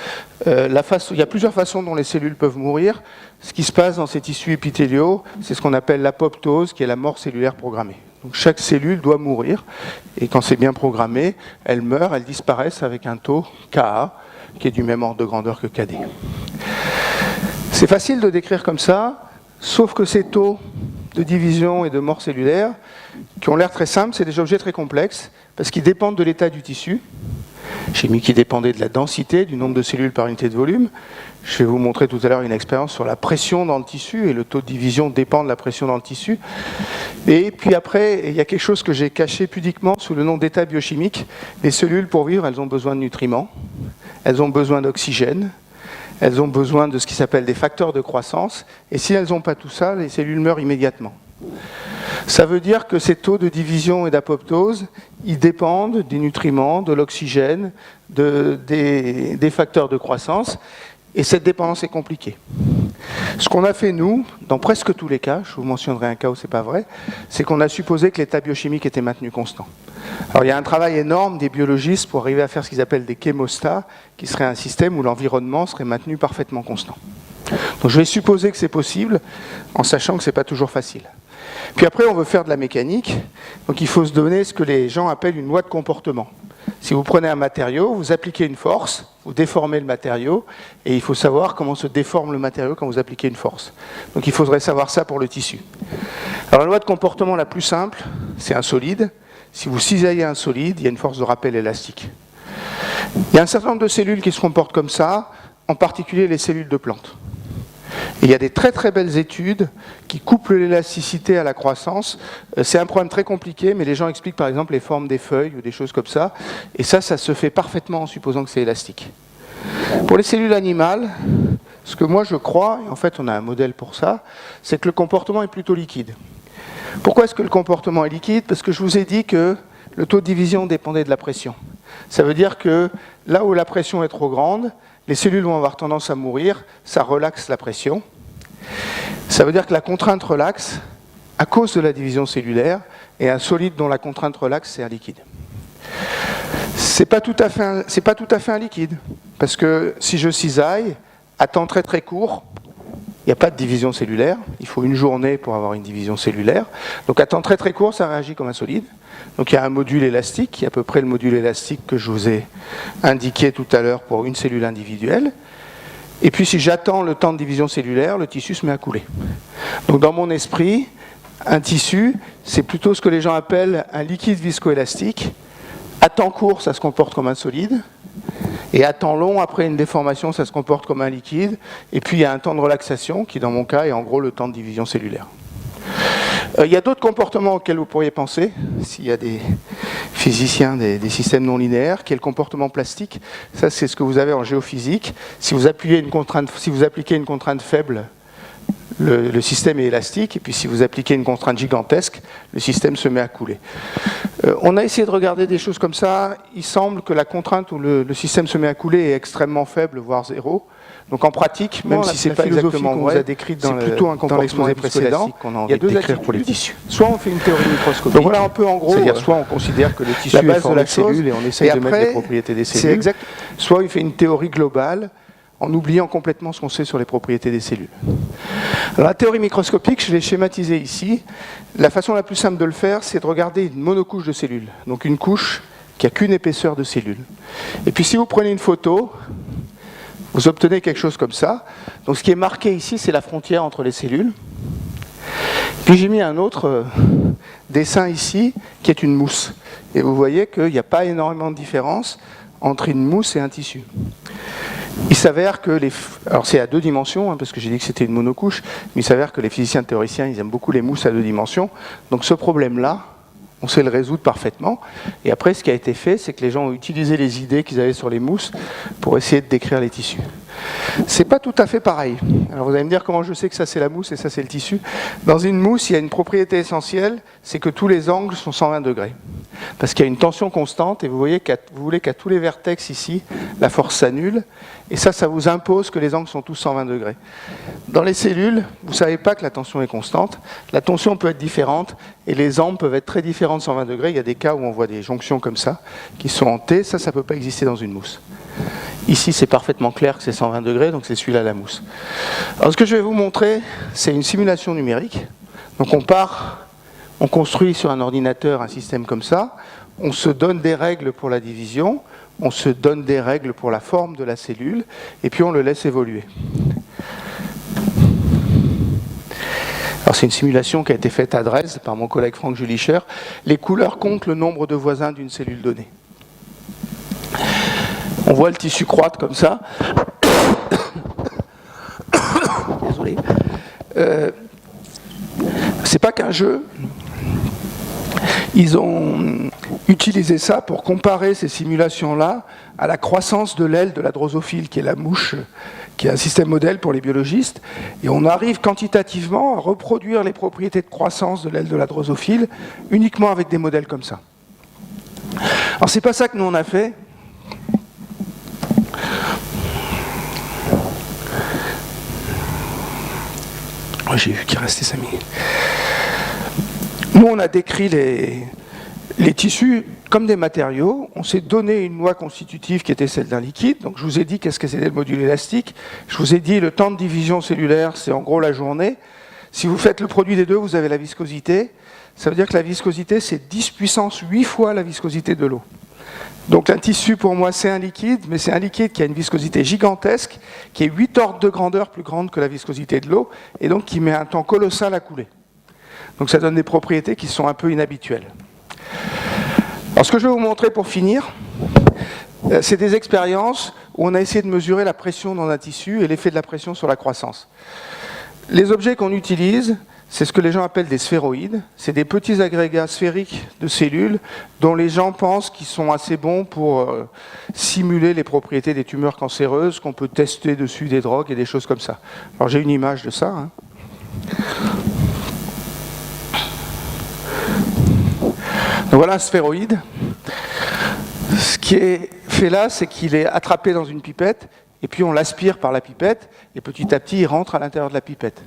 S5: Il y a plusieurs façons dont les cellules peuvent mourir. Ce qui se passe dans ces tissus épithéliaux, c'est ce qu'on appelle l'apoptose, qui est la mort cellulaire programmée. Donc, chaque cellule doit mourir. Et quand c'est bien programmé, elles meurent, elles disparaissent avec un taux Ka, qui est du même ordre de grandeur que KD. C'est facile de décrire comme ça. Sauf que ces taux de division et de mort cellulaire, qui ont l'air très simples, c'est des objets très complexes, parce qu'ils dépendent de l'état du tissu. J'ai mis qu'ils dépendaient de la densité, du nombre de cellules par unité de volume. Je vais vous montrer tout à l'heure une expérience sur la pression dans le tissu, et le taux de division dépend de la pression dans le tissu. Et puis après, il y a quelque chose que j'ai caché pudiquement sous le nom d'état biochimique. Les cellules, pour vivre, elles ont besoin de nutriments, elles ont besoin d'oxygène, elles ont besoin de ce qui s'appelle des facteurs de croissance, et si elles n'ont pas tout ça, les cellules meurent immédiatement. Ça veut dire que ces taux de division et d'apoptose, ils dépendent des nutriments, de l'oxygène, des facteurs de croissance, et cette dépendance est compliquée. Ce qu'on a fait, nous, dans presque tous les cas, je vous mentionnerai un cas où ce n'est pas vrai, c'est qu'on a supposé que l'état biochimique était maintenu constant. Alors il y a un travail énorme des biologistes pour arriver à faire ce qu'ils appellent des chémostats, qui serait un système où l'environnement serait maintenu parfaitement constant. Donc je vais supposer que c'est possible, en sachant que ce n'est pas toujours facile. Puis après, on veut faire de la mécanique, donc il faut se donner ce que les gens appellent une loi de comportement. Si vous prenez un matériau, vous appliquez une force, vous déformez le matériau, et il faut savoir comment se déforme le matériau quand vous appliquez une force. Donc il faudrait savoir ça pour le tissu. Alors la loi de comportement la plus simple, c'est un solide. Si vous cisaillez un solide, il y a une force de rappel élastique. Il y a un certain nombre de cellules qui se comportent comme ça, en particulier les cellules de plantes. Et il y a des très très belles études qui couplent l'élasticité à la croissance. C'est un problème très compliqué, mais les gens expliquent par exemple les formes des feuilles ou des choses comme ça. Et ça se fait parfaitement en supposant que c'est élastique. Pour les cellules animales, ce que moi je crois, et en fait on a un modèle pour ça, c'est que le comportement est plutôt liquide. Pourquoi est-ce que le comportement est liquide? Parce que je vous ai dit que le taux de division dépendait de la pression. Ça veut dire que là où la pression est trop grande, les cellules vont avoir tendance à mourir, ça relaxe la pression. Ça veut dire que la contrainte relaxe à cause de la division cellulaire, et un solide dont la contrainte relaxe, c'est un liquide. C'est pas tout à fait un liquide, parce que si je cisaille, à temps très très court, il n'y a pas de division cellulaire, il faut une journée pour avoir une division cellulaire. Donc à temps très très court, ça réagit comme un solide. Donc il y a un module élastique, qui est à peu près le module élastique que je vous ai indiqué tout à l'heure pour une cellule individuelle. Et puis si j'attends le temps de division cellulaire, le tissu se met à couler. Donc dans mon esprit, un tissu, c'est plutôt ce que les gens appellent un liquide viscoélastique. À temps court, ça se comporte comme un solide. Et à temps long, après une déformation, ça se comporte comme un liquide. Et puis il y a un temps de relaxation, qui dans mon cas est en gros le temps de division cellulaire. Il y a d'autres comportements auxquels vous pourriez penser, s'il y a des physiciens des systèmes non linéaires, qui est le comportement plastique. Ça, c'est ce que vous avez en géophysique. Si vous appliquez une contrainte faible, le système est élastique, et puis si vous appliquez une contrainte gigantesque, le système se met à couler. On a essayé de regarder des choses comme ça. Il semble que la contrainte où le système se met à couler est extrêmement faible, voire zéro. Donc en pratique, même si ce n'est pas exactement vrai, c'est plutôt un comportement précédent qu'on a envie de décrire pour les tissus. Soit on fait une théorie microscopique, donc voilà un peu en gros, c'est-à-dire soit on considère que le tissu est formé de cellules et on essaye de mettre les propriétés des cellules, soit il fait une théorie globale en oubliant complètement ce qu'on sait sur les propriétés des cellules. Alors la théorie microscopique, je l'ai schématisée ici. La façon la plus simple de le faire, c'est de regarder une monocouche de cellules, donc une couche qui n'a qu'une épaisseur de cellules. Et puis si vous prenez une photo, vous obtenez quelque chose comme ça. Donc ce qui est marqué ici, c'est la frontière entre les cellules. Puis j'ai mis un autre dessin ici, qui est une mousse. Et vous voyez qu'il n'y a pas énormément de différence entre une mousse et un tissu. Il s'avère que alors c'est à 2 dimensions, parce que j'ai dit que c'était une monocouche, mais il s'avère que les physiciens théoriciens, ils aiment beaucoup les mousses à 2 dimensions. Donc ce problème-là, on sait le résoudre parfaitement. Et après, ce qui a été fait, c'est que les gens ont utilisé les idées qu'ils avaient sur les mousses pour essayer de décrire les tissus. C'est pas tout à fait pareil. Alors vous allez me dire comment je sais que ça c'est la mousse et ça c'est le tissu. Dans une mousse, il y a une propriété essentielle, c'est que tous les angles sont 120 degrés. Parce qu'il y a une tension constante et vous voyez vous voulez qu'à tous les vertex ici, la force s'annule. Et ça vous impose que les angles sont tous 120 degrés. Dans les cellules, vous ne savez pas que la tension est constante. La tension peut être différente et les angles peuvent être très différents de 120 degrés. Il y a des cas où on voit des jonctions comme ça, qui sont en T. Ça ne peut pas exister dans une mousse. Ici, c'est parfaitement clair que c'est 120 degrés, donc c'est celui-là la mousse. Alors ce que je vais vous montrer, c'est une simulation numérique. Donc on construit sur un ordinateur un système comme ça, on se donne des règles pour la division, on se donne des règles pour la forme de la cellule, et puis on le laisse évoluer. Alors c'est une simulation qui a été faite à Dresde par mon collègue Frank Jülicher. Les couleurs comptent le nombre de voisins d'une cellule donnée. On voit le tissu croître comme ça. Désolé. C'est pas qu'un jeu. Ils ont utiliser ça pour comparer ces simulations-là à la croissance de l'aile de la drosophile, qui est la mouche, qui est un système modèle pour les biologistes. Et on arrive quantitativement à reproduire les propriétés de croissance de l'aile de la drosophile uniquement avec des modèles comme ça. Alors c'est pas ça que nous on a fait. Oh, j'ai vu qu'il restait 5 minutes. Nous on a décrit les tissus comme des matériaux. On s'est donné une loi constitutive qui était celle d'un liquide. Donc je vous ai dit qu'est-ce que c'était le module élastique. Je vous ai dit le temps de division cellulaire, c'est en gros la journée. Si vous faites le produit des deux, vous avez la viscosité. Ça veut dire que la viscosité, c'est 10 puissance 8 fois la viscosité de l'eau. Donc un tissu, pour moi, c'est un liquide, mais c'est un liquide qui a une viscosité gigantesque, qui est 8 ordres de grandeur plus grande que la viscosité de l'eau, et donc qui met un temps colossal à couler. Donc ça donne des propriétés qui sont un peu inhabituelles. Alors ce que je vais vous montrer pour finir, c'est des expériences où on a essayé de mesurer la pression dans un tissu et l'effet de la pression sur la croissance. Les objets qu'on utilise, c'est ce que les gens appellent des sphéroïdes. C'est des petits agrégats sphériques de cellules dont les gens pensent qu'ils sont assez bons pour simuler les propriétés des tumeurs cancéreuses, qu'on peut tester dessus des drogues et des choses comme ça. Alors j'ai une image de ça. Hein. Donc voilà un sphéroïde. Ce qui est fait là, c'est qu'il est attrapé dans une pipette, et puis on l'aspire par la pipette, et petit à petit, il rentre à l'intérieur de la pipette.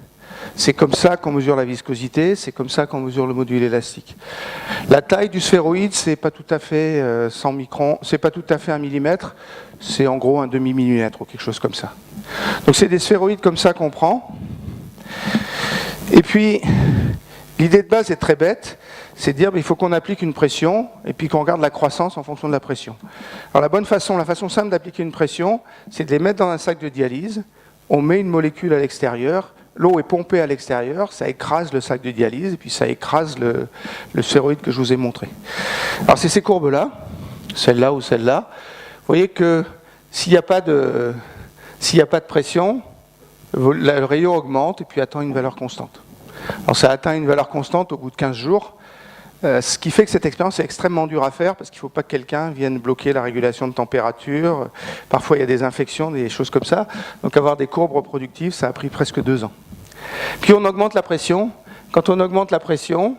S5: C'est comme ça qu'on mesure la viscosité, c'est comme ça qu'on mesure le module élastique. La taille du sphéroïde, c'est pas tout à fait 100 microns, c'est pas tout à fait 1 millimètre, c'est en gros un demi-millimètre ou quelque chose comme ça. Donc c'est des sphéroïdes comme ça qu'on prend. Et puis, l'idée de base est très bête, c'est de dire qu'il faut qu'on applique une pression et puis qu'on regarde la croissance en fonction de la pression. Alors la façon simple d'appliquer une pression, c'est de les mettre dans un sac de dialyse, on met une molécule à l'extérieur, l'eau est pompée à l'extérieur, ça écrase le sac de dialyse et puis ça écrase le sphéroïde que je vous ai montré. Alors c'est ces courbes-là, celle-là ou celle-là. Vous voyez que s'il n'y a pas de pression, le rayon augmente et puis atteint une valeur constante. Alors ça atteint une valeur constante au bout de 15 jours, ce qui fait que cette expérience est extrêmement dure à faire parce qu'il ne faut pas que quelqu'un vienne bloquer la régulation de température. Parfois il y a des infections, des choses comme ça. Donc avoir des courbes reproductives, ça a pris presque 2 ans. Puis on augmente la pression. Quand on augmente la pression,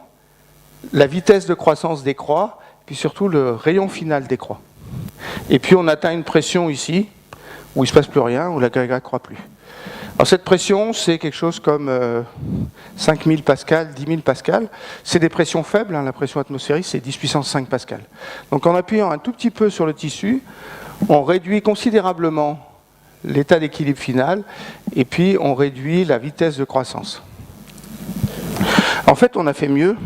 S5: la vitesse de croissance décroît, puis surtout le rayon final décroît. Et puis on atteint une pression ici, où il ne se passe plus rien, où l'agrégat ne croît plus. Alors cette pression, c'est quelque chose comme 5000 pascal, 10 000 pascal. C'est des pressions faibles, hein, la pression atmosphérique, c'est 10 puissance 5 pascal. Donc en appuyant un tout petit peu sur le tissu, on réduit considérablement l'état d'équilibre final, et puis on réduit la vitesse de croissance. En fait, on a fait mieux.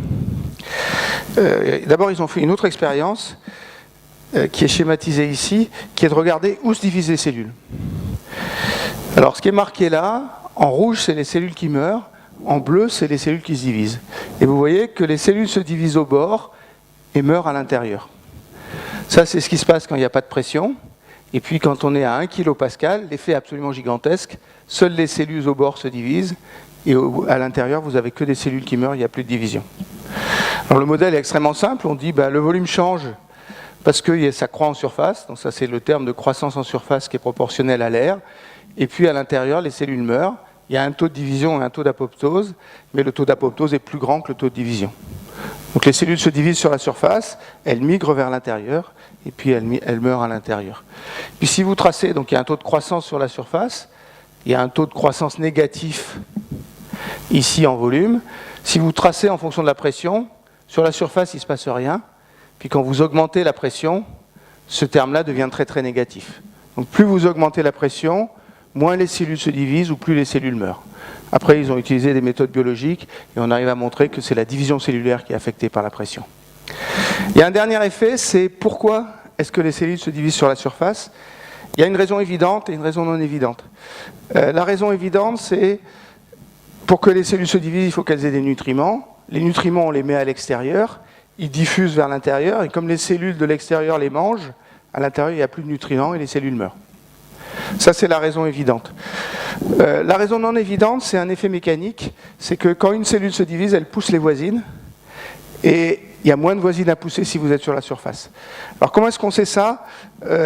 S5: D'abord, ils ont fait une autre expérience, qui est schématisée ici, qui est de regarder où se divisent les cellules. Alors, ce qui est marqué là, en rouge, c'est les cellules qui meurent, en bleu, c'est les cellules qui se divisent. Et vous voyez que les cellules se divisent au bord et meurent à l'intérieur. Ça, c'est ce qui se passe quand il n'y a pas de pression. Et puis, quand on est à 1 kPa, l'effet est absolument gigantesque. Seules les cellules au bord se divisent, et à l'intérieur, vous n'avez que des cellules qui meurent, il n'y a plus de division. Alors, le modèle est extrêmement simple. On dit le volume change parce que ça croît en surface. Donc ça, c'est le terme de croissance en surface qui est proportionnel à l'air. Et puis, à l'intérieur, les cellules meurent. Il y a un taux de division et un taux d'apoptose, mais le taux d'apoptose est plus grand que le taux de division. Donc les cellules se divisent sur la surface, elles migrent vers l'intérieur, et puis elles meurent à l'intérieur. Puis si vous tracez, donc il y a un taux de croissance sur la surface, il y a un taux de croissance négatif ici en volume. Si vous tracez en fonction de la pression, sur la surface il ne se passe rien, puis quand vous augmentez la pression, ce terme-là devient très très négatif. Donc plus vous augmentez la pression, moins les cellules se divisent ou plus les cellules meurent. Après, ils ont utilisé des méthodes biologiques et on arrive à montrer que c'est la division cellulaire qui est affectée par la pression. Il y a un dernier effet, c'est pourquoi est-ce que les cellules se divisent sur la surface? Il y a une raison évidente et une raison non évidente. La raison évidente, c'est pour que les cellules se divisent, il faut qu'elles aient des nutriments. Les nutriments, on les met à l'extérieur, ils diffusent vers l'intérieur et comme les cellules de l'extérieur les mangent, à l'intérieur, il n'y a plus de nutriments et les cellules meurent. Ça, c'est la raison évidente. La raison non évidente, c'est un effet mécanique. C'est que quand une cellule se divise, elle pousse les voisines. Et il y a moins de voisines à pousser si vous êtes sur la surface. Alors comment est-ce qu'on sait ça?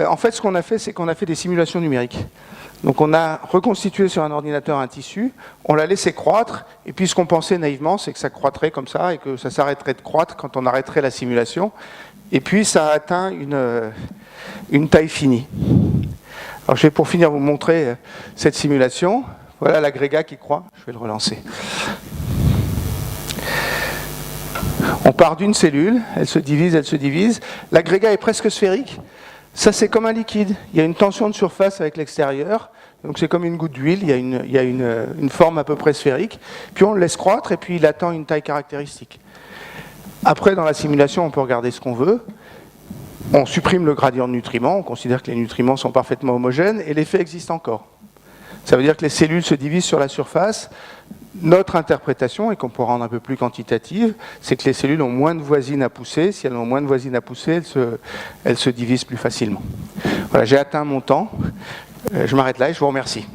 S5: En fait, ce qu'on a fait, c'est qu'on a fait des simulations numériques. Donc on a reconstitué sur un ordinateur un tissu, on l'a laissé croître, et puis ce qu'on pensait naïvement, c'est que ça croîtrait comme ça, et que ça s'arrêterait de croître quand on arrêterait la simulation. Et puis ça a atteint une taille finie. Alors je vais pour finir vous montrer cette simulation. Voilà l'agrégat qui croît, je vais le relancer. On part d'une cellule, elle se divise, elle se divise. L'agrégat est presque sphérique. Ça, c'est comme un liquide. Il y a une tension de surface avec l'extérieur. Donc c'est comme une goutte d'huile, il y a une forme à peu près sphérique. Puis on le laisse croître et puis il atteint une taille caractéristique. Après, dans la simulation, on peut regarder ce qu'on veut. On supprime le gradient de nutriments, on considère que les nutriments sont parfaitement homogènes et l'effet existe encore. Ça veut dire que les cellules se divisent sur la surface. Notre interprétation, et qu'on peut rendre un peu plus quantitative, c'est que les cellules ont moins de voisines à pousser. Si elles ont moins de voisines à pousser, elles se divisent plus facilement. Voilà, j'ai atteint mon temps. Je m'arrête là et je vous remercie.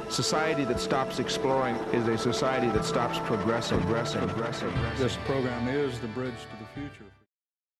S1: Society that stops exploring is a society that stops progressing.
S2: This program is the bridge to the future.